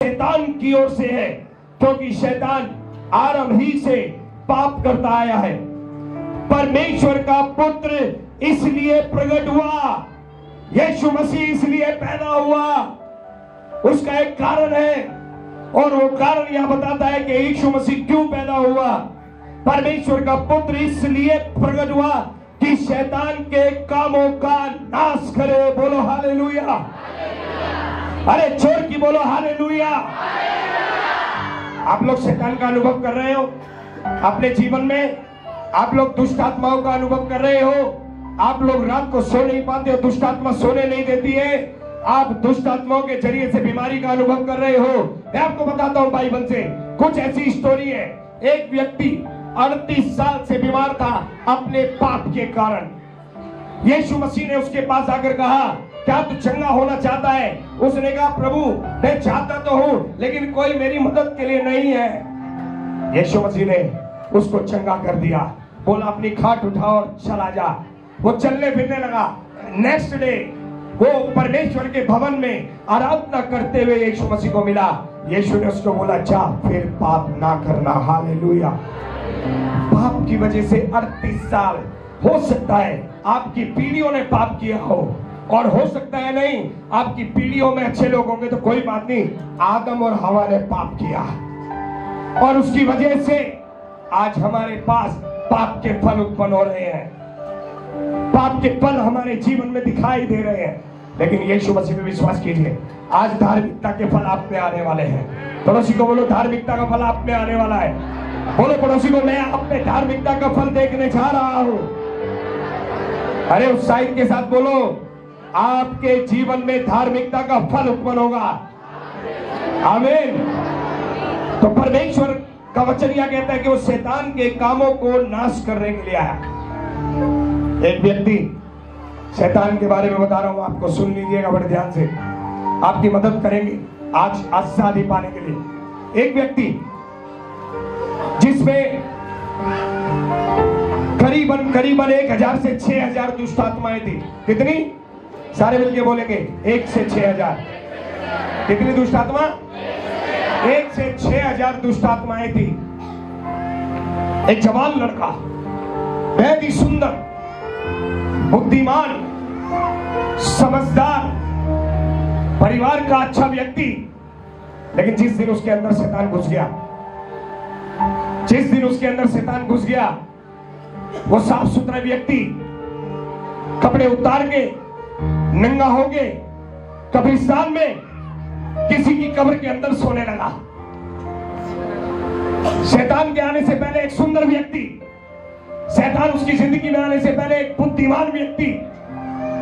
शैतान की ओर से है, क्योंकि शैतान आरंभ ही से पाप करता आया है। परमेश्वर का पुत्र इसलिए प्रकट हुआ, यीशु मसीह इसलिए पैदा हुआ, उसका एक कारण है, और वो कारण यह बताता है कि यीशु मसीह क्यों पैदा हुआ। परमेश्वर का पुत्र इसलिए प्रकट हुआ कि शैतान के कामों का नाश करे। बोलो हालेलुया। अरे जोर की बोलो हालेलुया। आप लोग शैतान का अनुभव कर रहे हो अपने जीवन में, आप लोग दुष्ट आत्माओं का अनुभव कर रहे हो, आप लोग रात को सो नहीं पाते हो, दुष्ट आत्मा सोने नहीं देती है, आप दुष्ट आत्माओं के जरिए से बीमारी का अनुभव कर रहे हो। मैं आपको बताता हूं बाइबल से कुछ ऐसी स्टोरी है। एक व्यक्ति 38 साल से बीमार था अपने पाप के कारण। यीशु मसीह ने उसके पास आकर कहा, क्या तू चंगा होना चाहता है? उसने कहा, प्रभु मैं चाहता तो हूं, लेकिन कोई मेरी मदद के लिए नहीं है। यीशु मसीह ने उसको चंगा कर दिया, बोला अपनी खाट उठा और चला जा। वो चलने फिरने लगा। नेक्स्ट डे वो परमेश्वर के भवन में आराधना करते हुए यीशु मसीह को मिला। यीशु ने उसको बोला, जा फिर पाप ना करना। हालेलुया। पाप की वजह से 38 साल, हो सकता है आपकी पीढ़ियों ने पाप किया हो, और हो सकता है नहीं, आपकी पीढ़ियों में अच्छे लोग होंगे तो कोई बात नहीं, आदम और हवा ने पाप किया, और उसकी वजह से आज हमारे पास पाप के फल उत्पन्न हो रहे हैं, पाप के फल हमारे जीवन में दिखाई दे रहे हैं। लेकिन यीशु मसीह में विश्वास कीजिए, आज धार्मिकता के फल आप में आने वाले हैं। पड़ोसी को बोलो, धार्मिकता का फल आप में आने वाला है। बोलो पड़ोसी को, मैं अपने धार्मिकता का फल देखने जा रहा हूं। अरे उत्साहित के साथ बोलो, आपके जीवन में धार्मिकता का फल उत्पन्न होगा। आमीन। तो परमेश्वर का वचन यह कहता है कि वो शैतान के कामों को नाश करने के लिए आया। एक व्यक्ति, शैतान के बारे में बता रहा हूं आपको, सुन लीजिएगा बड़े ध्यान से, आपकी मदद करेंगे आज आजादी पाने के लिए। एक व्यक्ति जिसमें करीबन 1000 से 6000 दुष्ट आत्माएं थी। कितनी? सारे मिलके बोलेंगे, 1 से 6000। कितनी दुष्ट आत्मा? 1 से 6000 दुष्ट आत्माएं थी। एक जवान लड़का, बेहद ही सुंदर, बुद्धिमान, समझदार, परिवार का अच्छा व्यक्ति, लेकिन जिस दिन उसके अंदर शैतान घुस गया, जिस दिन उसके अंदर शैतान घुस गया, वो साफ सुथरा व्यक्ति कपड़े उतार के नंगा हो के कब्रिस्तान में किसी की कब्र के अंदर सोने लगा। शैतान के आने से पहले एक सुंदर व्यक्ति, शैतान उसकी जिंदगी में आने से पहले एक बुद्धिमान व्यक्ति,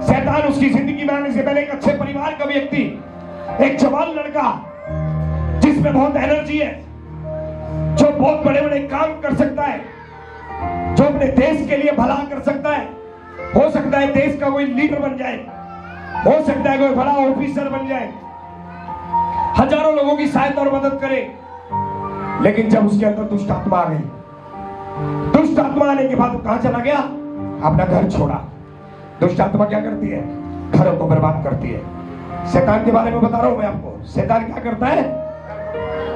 शैतान उसकी जिंदगी में आने से पहले एक अच्छे परिवार का व्यक्ति, एक जवान लड़का जिसमें बहुत एनर्जी है, जो बहुत बड़े बड़े काम कर सकता है, जो अपने देश के लिए भला कर सकता है। हो सकता है देश का कोई लीडर बन जाए, हो सकता है कोई बड़ा ऑफिसर बन जाए, हजारों लोगों की सहायता और मदद करे। लेकिन जब उसके अंदर दुष्ट आत्मा आ गई, दुष्ट आत्मा आने के बाद कहां चला गया? अपना घर छोड़ा। दुष्ट आत्मा क्या करती है? घरों को बर्बाद करती है। शैतान के बारे में बता रहा हूं मैं आपको, शैतान क्या करता है?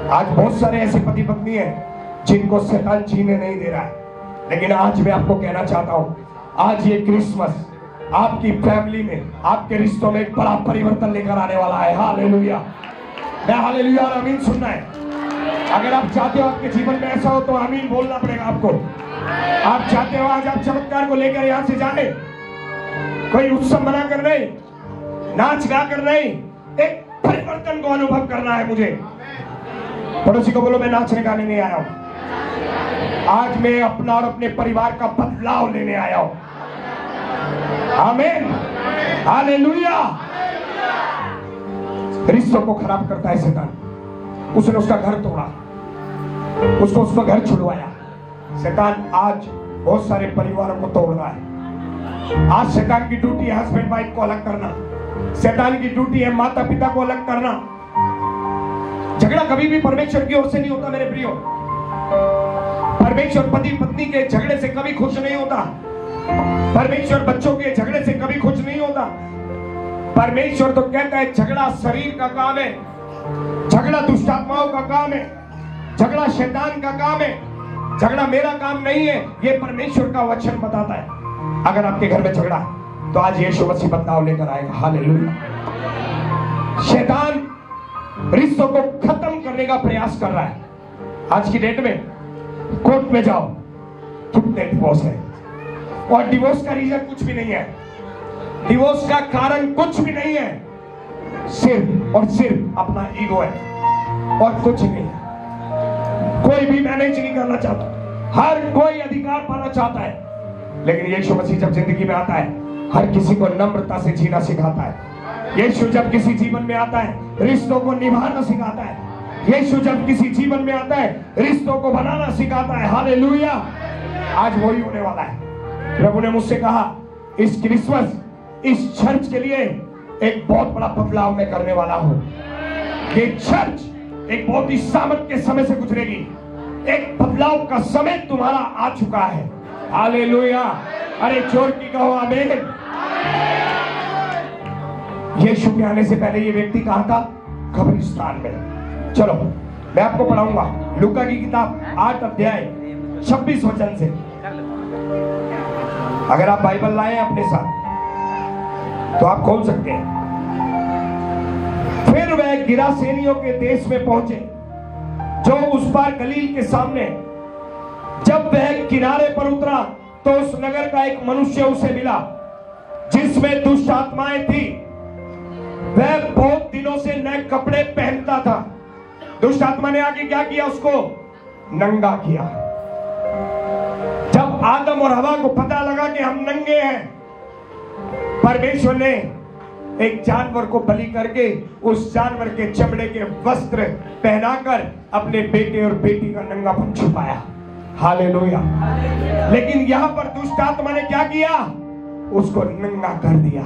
आज बहुत सारे ऐसे पति पत्नी हैं जिनको शैतान जीने नहीं दे रहा है, लेकिन आज मैं आपको कहना चाहता हूं, आज ये क्रिसमस आपकी फैमिली में, आपके रिश्तों में एक बड़ा परिवर्तन लेकर आने वाला है। हालेलुया। मैं हालेलुया और आमीन सुनना है। अगर आप चाहते हो आपके जीवन में ऐसा हो तो आमीन बोलना पड़ेगा आपको। आप चाहते हो आज आप चमत्कार को लेकर यहां से जाने, कोई उत्सव मना कर नहीं, नाच गा कर नहीं, एक परिवर्तन को अनुभव करना है मुझे। पड़ोसी को बोलो, मैं नाचने गाने नहीं आया हूं, आज मैं अपना और अपने परिवार का बदलाव लेने आया हूं। आमीन। हालेलुया। रिश्तों को खराब करता है शैतान। उसने उसका घर तोड़ा, उसको उसका घर छुड़वाया। शैतान आज बहुत सारे परिवारों को तोड़ रहा है। आज शैतान की ड्यूटी है हस्बैंड वाइफ को अलग करना, शैतान की ड्यूटी है माता पिता को अलग करना। झगड़ा कभी भी परमेश्वर की ओर से नहीं होता मेरे प्रियो। परमेश्वर पति पत्नी के झगड़े से कभी खुश नहीं होता। परमेश्वर बच्चों के झगड़े से कभी खुश नहीं होता। परमेश्वर तो कहता है झगड़ा शरीर का काम है, झगड़ा दुष्ट आत्माओं का काम है, झगड़ा शैतान का काम है, झगड़ा मेरा काम नहीं है। ये परमेश्वर का वचन बताता है। अगर आपके घर में झगड़ा है तो आज यीशु मसीह बदलाव लेकर आएगा। हालेलुया। शैतान रिश्तों को खत्म करने का प्रयास कर रहा है। आज की डेट में कोर्ट में जाओ, कितने डिवोर्स है, और डिवोर्स का रीजन कुछ भी नहीं है, डिवोर्स का कारण कुछ भी नहीं है, सिर्फ और सिर्फ अपना ईगो है और कुछ नहीं है। कोई भी मैनेज नहीं करना चाहता, हर कोई अधिकार पाना चाहता है, लेकिन यीशु मसीह जब जिंदगी में आता है हर किसी को नम्रता से जीना सिखाता है। यीशु जब किसी जीवन में आता है रिश्तों को निभाना सिखाता है। यीशु जब किसी जीवन में आता है रिश्तों को बनाना सिखाता है। हालेलुया। आज वही होने वाला है। प्रभु ने मुझसे कहा इस क्रिसमस इस चर्च के लिए एक बहुत बड़ा बदलाव मैं करने वाला हूं। ये चर्च एक बहुत ही सामर्थ के समय से गुजरेगी। एक बदलाव का समय तुम्हारा आ चुका है। हालेलुया। अरे जोर की कहो आमीन। यीशु के आने से पहले ये व्यक्ति कहाँ था? कब्रिस्तान में। चलो मैं आपको पढ़ाऊंगा लूका की किताब 8 अध्याय 26 वचन से। अगर आप बाइबल लाए अपने साथ तो आप खोल सकते हैं। फिर वह गिरासेनियों के देश में पहुंचे जो उस पार गलील के सामने। जब वह किनारे पर उतरा तो उस नगर का एक मनुष्य उसे मिला जिसमें दुष्ट आत्माएं थी। वह बहुत दिनों से नए कपड़े पहनता था। दुष्ट आत्मा ने आके क्या किया? उसको नंगा किया। जब आदम और हवा को पता लगा कि हम नंगे हैं, परमेश्वर ने एक जानवर को बलि करके उस जानवर के चमड़े के वस्त्र पहनाकर अपने बेटे और बेटी का नंगापन छुपाया। हालेलुया। लेकिन यहां पर दुष्ट आत्मा ने क्या किया? उसको नंगा कर दिया।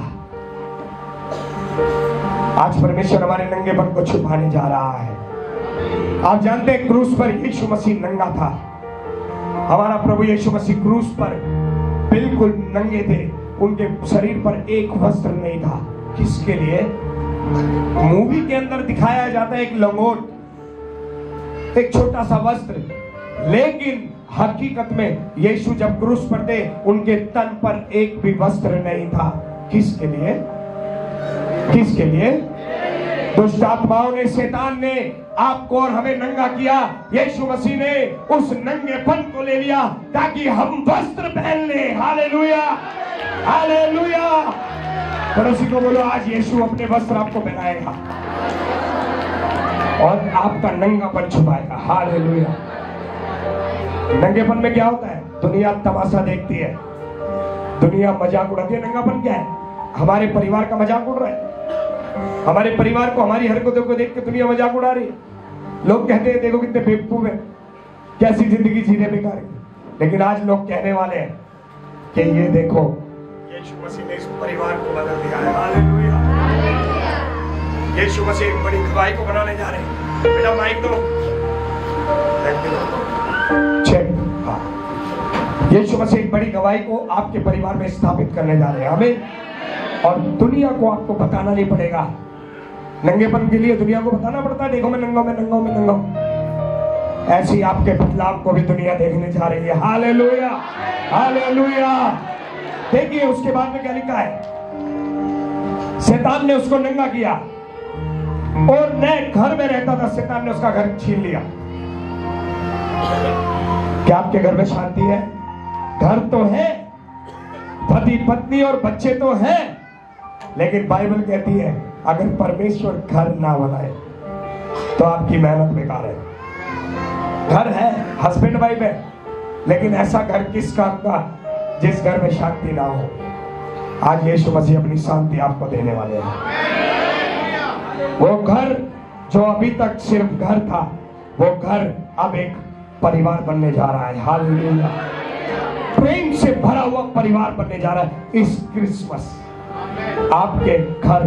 आज परमेश्वर हमारे नंगेपन को छुपाने जा रहा है। आप जानते हैं क्रूस पर यीशु मसीह नंगा था। हमारा प्रभु यीशु मसीह क्रूस पर बिल्कुल नंगे थे। उनके शरीर पर एक वस्त्र नहीं था। किसके लिए? मूवी के अंदर दिखाया जाता है एक लंगोट, एक छोटा सा वस्त्र, लेकिन हकीकत में यीशु जब क्रूस पर थे उनके तन पर एक भी वस्त्र नहीं था। किसके लिए? किसके लिए? दुष्ट आत्माओं ने, शैतान ने आपको और हमें नंगा किया। यीशु मसीह ने उस नंगेपन को ले लिया ताकि हम वस्त्र पहन ले। हालेलुया। हालेलुया। पड़ोसी को बोलो आज यीशु अपने वस्त्र आपको पहनाएगा और आपका नंगापन छुपाएगा। हालेलुया। नंगेपन में क्या होता है? दुनिया तमाशा देखती है, दुनिया मजाक उड़ाती है। नंगापन क्या है? हमारे परिवार का मजाक उड़ रहा है। हमारे परिवार को, हमारी हरकतों को देख के दुनिया मजाक उड़ा रही है। लोग कहते हैं देखो कितने बेवकूफ है, कैसी जिंदगी जीने बेकार है। लेकिन आज लोग कहने वाले हैं कि ये देखो यीशु मसीह ने इस परिवार को बदल दिया है। हालेलुया। यीशु मसीह एक बड़ी गवाही को बनाने जा रहे हैं। बेटा माइक दो। यीशु मसीह एक बड़ी गवाही को आपके परिवार में स्थापित करने जा रहे हैं। हमें और दुनिया को आपको बताना नहीं पड़ेगा। नंगेपन के लिए दुनिया को बताना पड़ता है, देखो मैं नंगा, मैं नंगा, मैं नंगा। ऐसी आपके बदलाव को भी दुनिया देखने जा रही है। हालेलुया। हालेलुया। देखिए उसके बाद में क्या लिखा है? शैतान ने उसको नंगा किया और नए घर में रहता था। शैतान ने उसका घर छीन लिया। क्या आपके घर में शांति है? घर तो है, पति पत्नी और बच्चे तो हैं, लेकिन बाइबल कहती है अगर परमेश्वर घर ना बनाए तो आपकी मेहनत बेकार है। घर है, हस्बैंड वाइफ है, लेकिन ऐसा घर किस काम का जिस घर में शांति ना हो। आज यीशु मसीह अपनी शांति आपको देने वाले हैं। वो घर जो अभी तक सिर्फ घर था, वो घर अब एक परिवार बनने जा रहा है। हालेलुया। प्रेम से भरा हुआ परिवार बनने जा रहा है। इस क्रिसमस आपके घर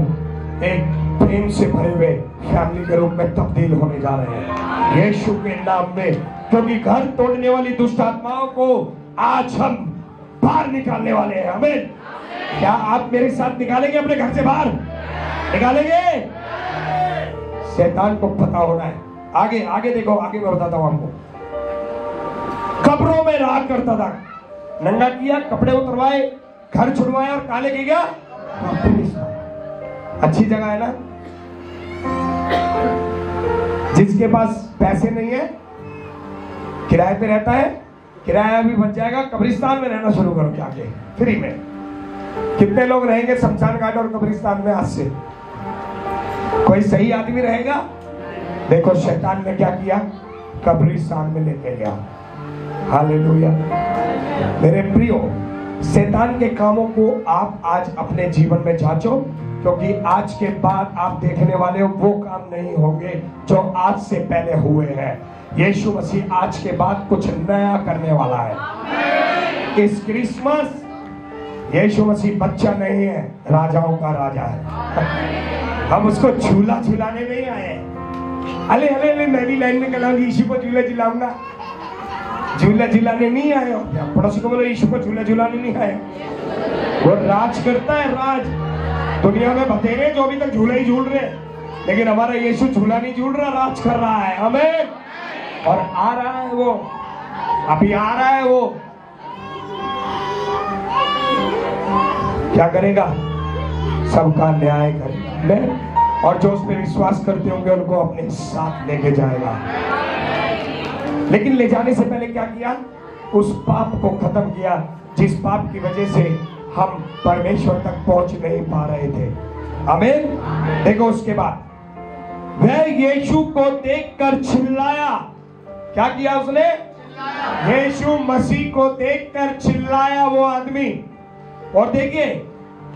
एक प्रेम से भरे हुए फैमिली के रूप में तब्दील होने जा रहे हैं यीशु के नाम में। क्योंकि घर तोड़ने वाली दुष्ट आत्माओं को आज हम बाहर निकालने वाले हैं। आमीन। क्या आप मेरे साथ निकालेंगे? अपने घर से बाहर निकालेंगे? शैतान को पता होना है। आगे आगे देखो, आगे मैं बताता हूं आपको। कब्रों में रहा करता था, नंगा किया, कपड़े उतरवाए, घर छुड़वाया और कहां लेके गया? अच्छी जगह है ना। जिसके पास पैसे नहीं है, किराए पे रहता है, किराया भी बच जाएगा, कब्रिस्तान में रहना शुरू करो जाके फ्री में। कितने लोग रहेंगे शमशान घाट और कब्रिस्तान में आज से? कोई सही आदमी रहेगा? देखो शैतान ने क्या किया, कब्रिस्तान में लेके गया। हालेलुया। मेरे प्रियो, शैतान के कामों को आप आज अपने जीवन में जांचो, क्योंकि आज के बाद आप देखने वाले हो वो काम नहीं होंगे जो आज से पहले हुए हैं। यीशु मसीह आज के बाद कुछ नया करने वाला है। इस क्रिसमस यीशु मसीह बच्चा नहीं है, राजाओं का राजा है। हम उसको झूला झुलाने नहीं आए। अले अले अले मैं भी लाइन में चलाऊंगी, यीशु को झूला झुलाऊंगा। झूला झुलाने नहीं आए हो क्या? पड़ोसी को बोलो यीशु को झूला झुलाने नहीं आए। वो राज करता है, राज। दुनिया में बतेरे जो अभी तक झूला ही झूल रहे, लेकिन हमारा यीशु झूला नहीं झूल रहा, राज कर रहा है। आमीन। और आ रहा है वो, अभी आ रहा है वो। क्या करेगा? सबका न्याय करेगा, और जो उस पर विश्वास करते होंगे उनको अपने साथ लेके जाएगा। लेकिन ले जाने से पहले क्या किया? उस पाप को खत्म किया जिस पाप की वजह से हम परमेश्वर तक पहुंच नहीं पा रहे थे। आमीन। देखो उसके बाद वह यीशु को देखकर चिल्लाया। क्या किया उसने? यीशु मसीह को देखकर चिल्लाया वो आदमी। और देखिए,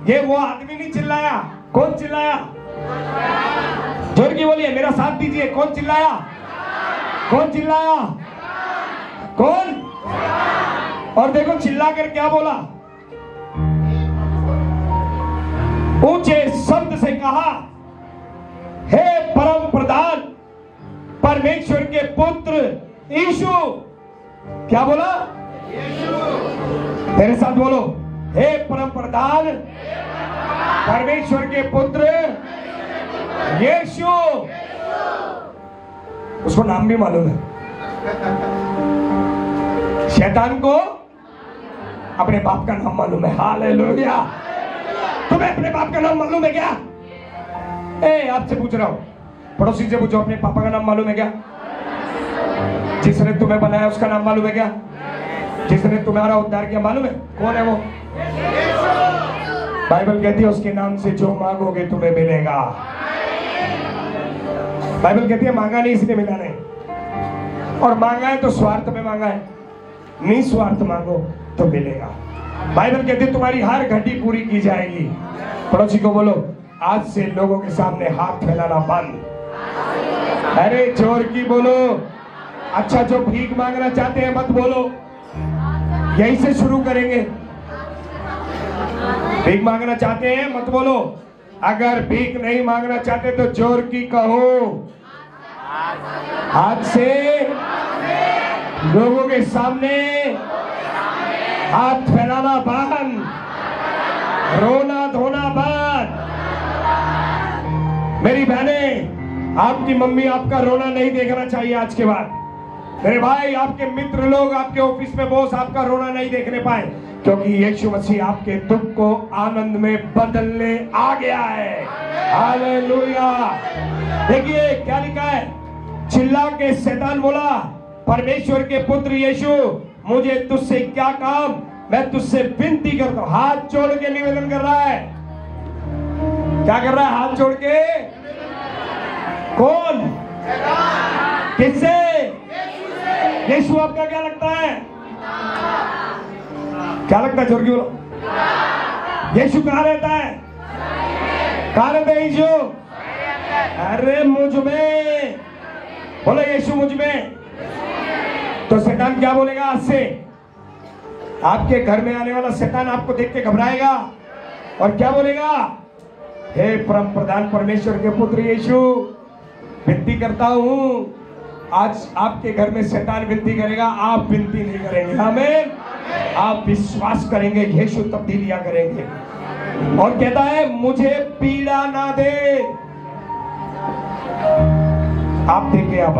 ये वो आदमी नहीं चिल्लाया। कौन चिल्लाया? जोर की बोलिए, मेरा साथ दीजिए। कौन चिल्लाया? कौन चिल्लाया? कौन? और देखो चिल्ला कर क्या बोला? ऊंचे शब्द से कहा, हे परम प्रधान परमेश्वर के पुत्र यीशु। क्या बोला? मेरे साथ बोलो, हे परम प्रधान परमेश्वर के पुत्र यीशु। उसको नाम भी मालूम है। शैतान को अपने बाप का नाम मालूम है। हालेलुया। तुम्हें अपने बाप का नाम मालूम है क्या? आपसे पूछ रहा हूं, पड़ोसी से पूछो, अपने पापा का नाम मालूम है क्या? जिसने तुम्हें बनाया उसका नाम मालूम है क्या? जिसने तुम्हारा उद्धार किया मालूम है? कौन है वो? बाइबल कहती है उसके नाम से जो मांगोगे तुम्हें मिलेगा। बाइबल कहती है मांगा नहीं इसलिए मिला नहीं, और मांगा है तो स्वार्थ में मांगा है, निस्वार्थ मांगो तो मिलेगा। बाइबल कहती है तुम्हारी हर घटी पूरी की जाएगी। पड़ोसी को बोलो, आज से लोगों के सामने हाथ फैलाना बंद। अरे जोर की बोलो। अच्छा, जो भीख मांगना चाहते हैं मत बोलो, यहीं से शुरू करेंगे। भीख मांगना चाहते हैं मत बोलो। अगर भीख नहीं मांगना चाहते तो जोर की कहो, आज से लोगों के सामने हाथ फैलाना बंद, रोना धोना बंद। मेरी बहनें, आपकी मम्मी आपका रोना नहीं देखना चाहिए आज के बाद। मेरे भाई, आपके मित्र लोग, आपके ऑफिस में बॉस आपका रोना नहीं देखने पाए, क्योंकि यीशु मसीह आपके दुख को आनंद में बदलने आ गया है। हालेलुया। देखिए क्या लिखा है, चिल्ला के शैतान बोला, परमेश्वर के पुत्र यीशु, मुझे तुझसे क्या काम, मैं तुझसे विनती करता हूं। हाथ जोड़ के निवेदन कर रहा है। क्या कर रहा है? हाथ जोड़ के। कौन? किससे? यीशु आपका क्या लगता है? क्या लगता है? जोर की बोलो। यीशु कहां रहता है? कहां रहता है यीशु? अरे मुझ में। बोलो यीशु मुझ में। तो शैतान क्या बोलेगा? आज से आपके घर में आने वाला शैतान आपको देख के घबराएगा और क्या बोलेगा? हे परम प्रधान परमेश्वर के पुत्र यीशु, विनती करता हूं। आज आपके घर में शैतान विनती करेगा, आप विनती नहीं करेंगे। आमीन। आप विश्वास करेंगे, यीशु तब्दीलियां करेंगे। और कहता है मुझे पीड़ा ना दे। आप देखिए अब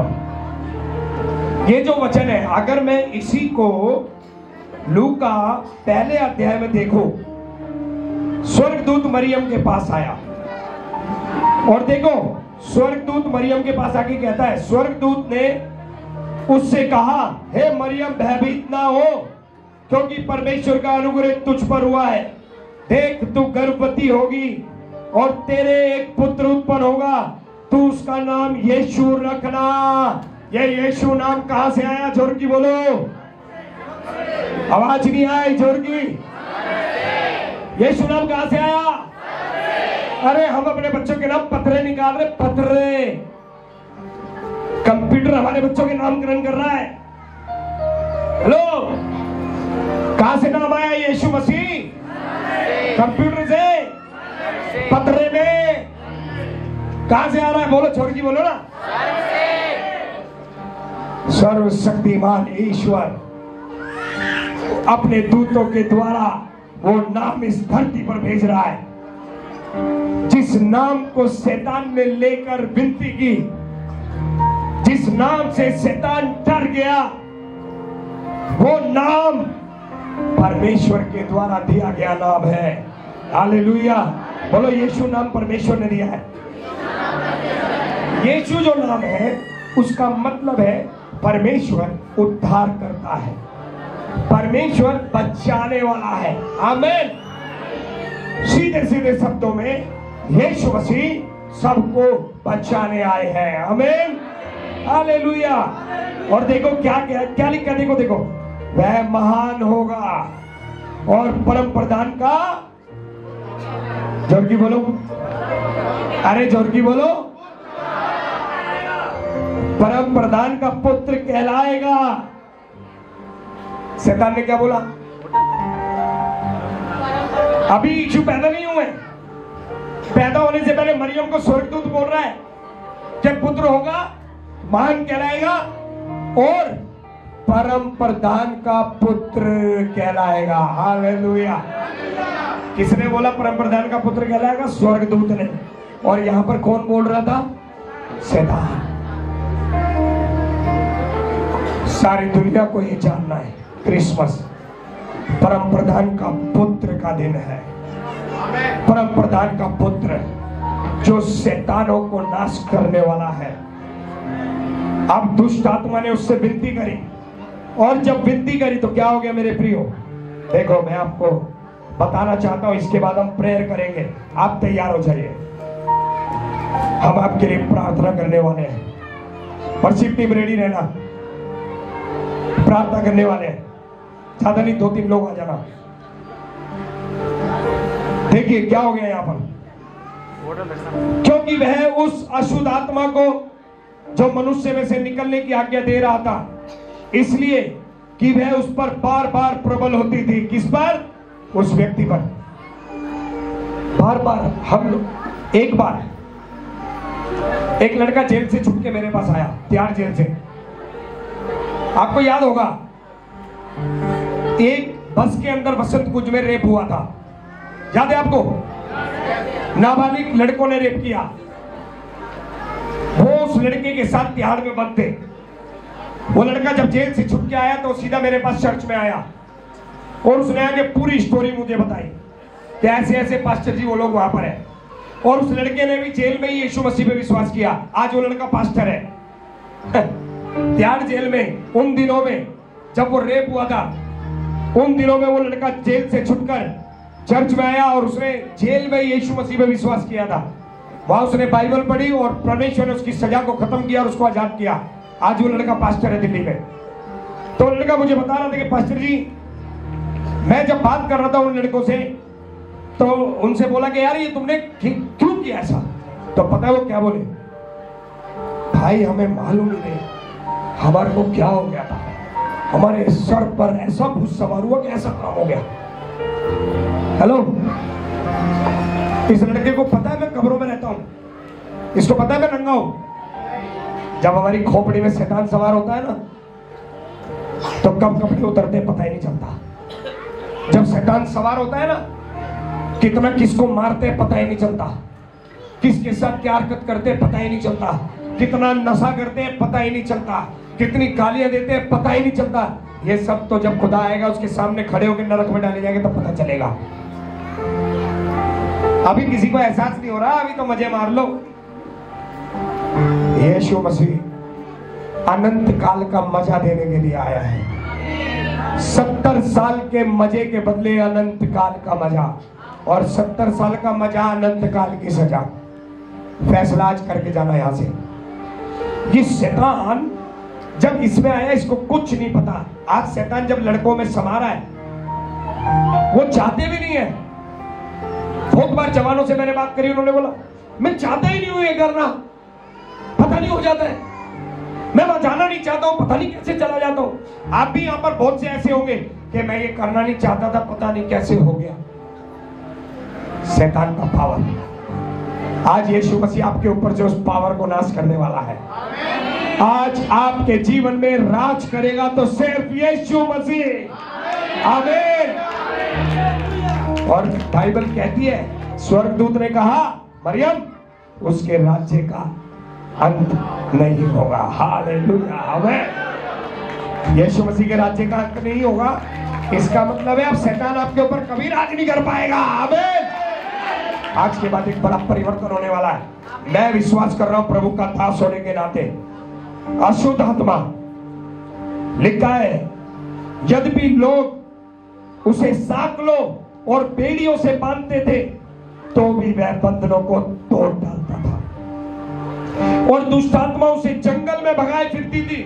ये जो वचन है, अगर मैं इसी को लूका पहले अध्याय में देखो, स्वर्गदूत मरियम के पास आया और देखो स्वर्गदूत मरियम के पास आके कहता है, स्वर्गदूत ने उससे कहा, हे मरियम भयभीत ना हो, क्योंकि परमेश्वर का अनुग्रह तुझ पर हुआ है। देख तू गर्भवती होगी और तेरे एक पुत्र उत्पन्न होगा, तू उसका नाम यीशु रखना। ये यीशु नाम कहां से आया? जोर की बोलो, आवाज नहीं आई जोर की। यीशु नाम कहां से आया? अरे हम अपने बच्चों के नाम पत्रे निकाल रहे, पत्रे। कंप्यूटर हमारे बच्चों के नामकरण कर रहा है। हेलो, कहां से नाम आया यीशु मसीह? कंप्यूटर से, पत्रे में। कहां से आ रहा है? बोलो छोड़ की बोलो ना। सर्वशक्तिमान ईश्वर अपने दूतों के द्वारा वो नाम इस धरती पर भेज रहा है, जिस नाम को शैतान ने लेकर विनती की, जिस नाम से शैतान डर गया, वो नाम परमेश्वर के द्वारा दिया गया नाम है। हालेलुया। बोलो यीशु नाम परमेश्वर ने दिया है। यीशु जो नाम है उसका मतलब है परमेश्वर उद्धार करता है, परमेश्वर बचाने वाला है। आमीन। सीधे सीधे शब्दों में यीशु मसीह सबको बचाने आए हैं। आमीन। हालेलुया। और देखो क्या क्या क्या लिखा, देखो देखो, वह महान होगा और परम प्रधान का, जोर की बोलो, अरे जोर की बोलो, परम प्रधान का पुत्र कहलाएगा। शैतान ने क्या बोला? अभी यीशु पैदा नहीं हुए, पैदा होने से पहले मरियम को स्वर्गदूत बोल रहा है कि पुत्र होगा, महान कहलाएगा और परम प्रधान का पुत्र कहलाएगा। हालेलुया। किसने बोला परम प्रधान का पुत्र कहलाएगा? स्वर्गदूत ने। और यहां पर कौन बोल रहा था? शैतान। सारी दुनिया को ये जानना है, क्रिसमस परम प्रधान का पुत्र का दिन है। परम प्रधान का पुत्र जो शैतानों को नाश करने वाला है। अब दुष्ट आत्मा ने उससे विनती करी, और जब विनती करी तो क्या हो गया मेरे प्रियो? देखो मैं आपको बताना चाहता हूं, इसके बाद हम प्रेयर करेंगे। आप तैयार हो जाइए, हम आपके लिए प्रार्थना करने वाले हैं। वर्शिप टीम रेडी रहना, प्रार्थना करने वाले हैं। ज्यादा नहीं, 2-3 लोग आ जाना। देखिए क्या हो गया यहां पर, क्योंकि वह उस अशुद्ध आत्मा को जो मनुष्य में से निकलने की आज्ञा दे रहा था, इसलिए कि वह उस पर बार बार प्रबल होती थी। किस पर? उस व्यक्ति पर बार बार। हम लोग एक बार, एक लड़का जेल से छूट के मेरे पास आया, त्यार जेल से। आपको याद होगा एक बस के अंदर वसंत कुंज में रेप हुआ था, याद है आपको? नाबालिग लड़कों ने रेप किया। वो उस लड़के के साथ तिहाड़ में बंद थे। वो लड़का जब जेल से छूट के आया तो सीधा मेरे पास चर्च में आया और उसने आके पूरी स्टोरी मुझे बताई कि ऐसे ऐसे पास्टर जी वो लोग वहां पर है। और उस लड़के ने भी जेल में ही यीशु मसीह पे विश्वास किया। आज वो लड़का पास्टर है तिहाड़ जेल में। उन दिनों में जब वो रेप हुआ था, उन दिनों में वो लड़का जेल से छुटकर चर्च में आया और उसने जेल में यीशु मसीह पे विश्वास किया था। वहां उसने बाइबल पढ़ी और परमेश्वर ने उसकी सजा को खत्म किया और उसको आजाद किया। आज वो लड़का पास्टर है दिल्ली में। तो लड़का मुझे बता रहा था कि पास्टर जी, मैं जब बात कर रहा था उन लड़कों से तो उनसे बोला कि यार ये तुमने क्यों किया ऐसा? तो पता है वो क्या बोले? भाई हमें मालूम ही नहीं हमारे को क्या हो गया था, हमारे सर पर ऐसा भूत सवार हुआ कि ऐसा काम हो गया। हेलो, इस लड़के को पता है मैं कब्रों में रहता हूं, इसको पता है मैं नंगा हूं। जब हमारी खोपड़ी में शैतान सवार होता है ना, तो कब कपड़े उतरते पता ही नहीं चलता। जब शैतान सवार होता है ना, कितना किसको मारते पता ही नहीं चलता। किसके साथ क्या हरकत करते हैं पता ही नहीं चलता, कितना नशा करते हैं पता ही नहीं चलता, कितनी गालियां देते हैं पता ही नहीं चलता। ये सब तो जब खुदा आएगा उसके सामने खड़े होकर नरक में डाले जाएंगे तब पता चलेगा। अभी किसी को एहसास नहीं हो रहा, अभी तो मजे मार लो। यीशु मसीह अनंत काल का मजा देने के लिए आया है। 70 साल के मजे के बदले अनंत काल का मजा, और 70 साल का मजा अनंत काल की सजा। फैसला आज करके जाना यहां से। ये शैतान जब इसमें आया इसको कुछ नहीं पता। आज शैतान जब लड़कों में समा रहा है, वो चाहते भी नहीं है। बहुत बार जवानों से मैंने बात करी, उन्होंने बोला मैं चाहता ही नहीं हूं ये करना, पता नहीं हो जाता है, मैं वहां जाना नहीं चाहता हूं, पता नहीं कैसे चला जाता हूं। आप भी यहां पर बहुत से ऐसे होंगे कि मैं ये करना नहीं चाहता था, पता नहीं कैसे हो गया। शैतान का पावर, आज यीशु मसीह आपके ऊपर जो उस पावर को नाश करने वाला है। आज आपके जीवन में राज करेगा तो सिर्फ यीशु मसीह। आमीन। और बाइबल कहती है, स्वर्गदूत ने कहा मरियम उसके राज्य का अंत नहीं होगा। हालेलुया। आमीन। यीशु मसीह के राज्य का अंत नहीं होगा, इसका मतलब है अब शैतान आपके ऊपर कभी राज नहीं कर पाएगा। आमीन। आज के बाद एक बड़ा परिवर्तन होने वाला है। मैं विश्वास कर रहा हूं प्रभु का दास होने के नाते। अशुद्ध आत्मा, लिखा है यद्यपि लोग उसे साकलों और बेड़ियों से बांधते थे तो भी वह बंधनों को तोड़ डालता था, और दुष्ट आत्मा उसे जंगल में भगाए फिरती थी।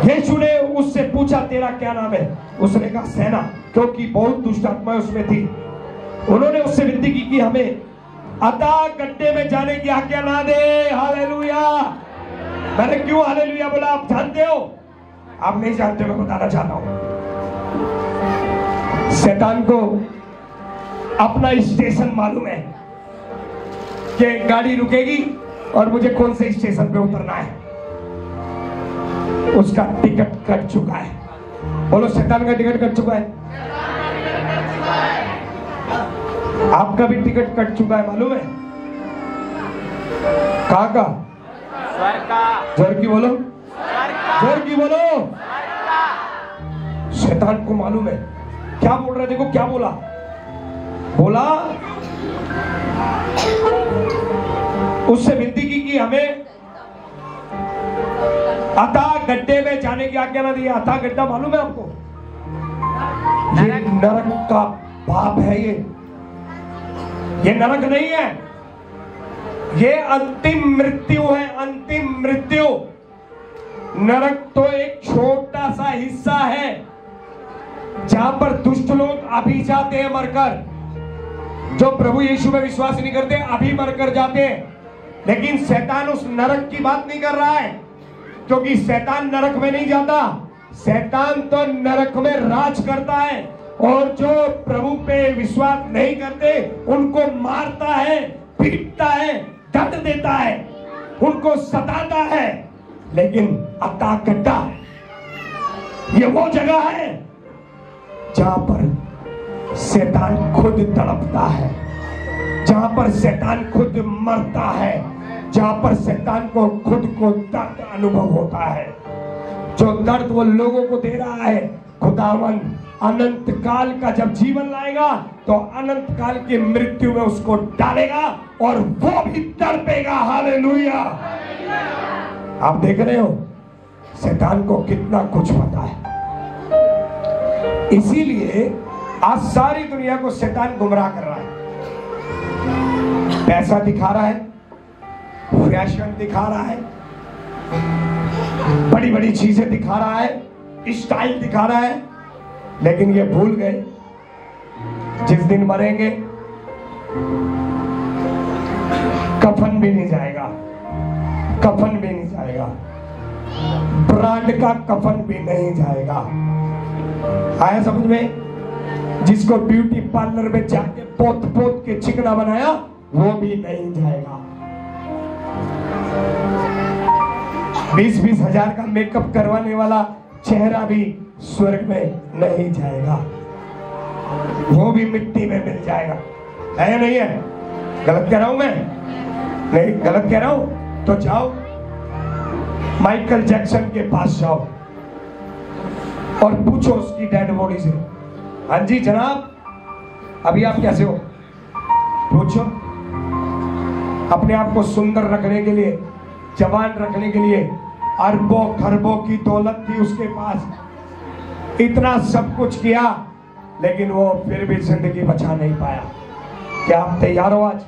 यीशु ने उससे पूछा तेरा क्या नाम है? उसने कहा सेना, क्योंकि बहुत दुष्ट आत्माएं उसमें थी। उन्होंने उससे विनती की कि हमें अथाह गड्ढे में जाने की आज्ञा ना दे। हालेलुया। मैंने क्यों हालेलुया बोला आप जानते हो? आप नहीं जानते, मैं बताना चाहता हूं। शैतान को अपना स्टेशन मालूम है कि गाड़ी रुकेगी और मुझे कौन से स्टेशन पे उतरना है। उसका टिकट कट चुका है। बोलो शैतान का टिकट कट चुका है। आपका भी टिकट कट चुका है, मालूम है? कहाँ का? जोर की बोलो, जोर की बोलो। शैतान को मालूम है क्या बोल रहा है। देखो क्या बोला, बोला उससे विनती की कि हमें अथाह गड्ढे में जाने की आज्ञा ना दी। अथाह गड्ढा मालूम है आपको? ये नरक का पाप है। ये नरक नहीं है, ये अंतिम मृत्यु है। अंतिम मृत्यु। नरक तो एक छोटा सा हिस्सा है जहां पर दुष्ट लोग अभी जाते हैं मरकर। जो प्रभु यीशु में विश्वास नहीं करते अभी मरकर जाते हैं। लेकिन शैतान उस नरक की बात नहीं कर रहा है, क्योंकि शैतान नरक में नहीं जाता। शैतान तो नरक में राज करता है, और जो प्रभु पे विश्वास नहीं करते उनको मारता है, पीटता है, दंड देता है, उनको सताता है। लेकिन अथाह गड्ढा ये वो जगह है जहां पर शैतान खुद तड़पता है, जहां पर शैतान खुद मरता है, जहां पर शैतान को खुद को दर्द अनुभव होता है। जो दर्द वो लोगों को दे रहा है, खुदावन अनंत काल का जब जीवन लाएगा तो अनंत काल की मृत्यु में उसको डालेगा और वो भी तड़पेगा। हालेलुया। आप देख रहे हो शैतान को कितना कुछ पता है। इसीलिए आज सारी दुनिया को शैतान गुमराह कर रहा है। पैसा दिखा रहा है, फैशन दिखा रहा है, बड़ी बड़ी चीजें दिखा रहा है, स्टाइल दिखा रहा है। लेकिन ये भूल गए जिस दिन मरेंगे कफन भी नहीं जाएगा, कफन भी नहीं जाएगा, ब्रांड का कफन भी नहीं जाएगा। आया समझ में? जिसको ब्यूटी पार्लर में जाके पोत पोत के चिकना बनाया वो भी नहीं जाएगा। 20-20 हजार का मेकअप करवाने वाला चेहरा भी स्वर्ग में नहीं जाएगा, वो भी मिट्टी में मिल जाएगा। है या नहीं है? गलत कह रहा हूं मैं? नहीं गलत कह रहा हूं? तो जाओ माइकल जैक्सन के पास जाओ और पूछो उसकी डेड बॉडी से, हाँ जी जनाब अभी आप कैसे हो? पूछो। अपने आप को सुंदर रखने के लिए, जवान रखने के लिए अरबों खरबों की दौलत थी उसके पास, इतना सब कुछ किया, लेकिन वो फिर भी जिंदगी बचा नहीं पाया। क्या आप तैयार हो आज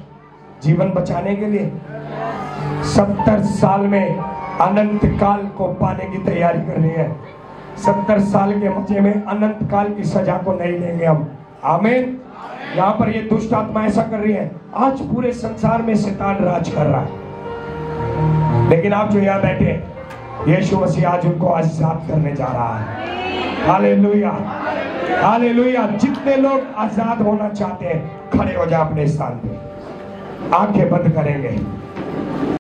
जीवन बचाने के लिए? 70 साल में अनंत काल को पाने की तैयारी करनी है। 70 साल के मजे में अनंत काल की सजा को नहीं लेंगे हम। आमीन। यहाँ पर ये दुष्ट आत्मा ऐसा कर रही है। आज पूरे संसार में शैतान राज कर रहा है, लेकिन आप जो यहाँ बैठे, यीशु मसीह आज उनको आजाद करने जा रहा है। Hallelujah, hallelujah. जितने लोग आजाद होना चाहते हैं खड़े हो जाए अपने स्थान पे, आंखें बंद करेंगे।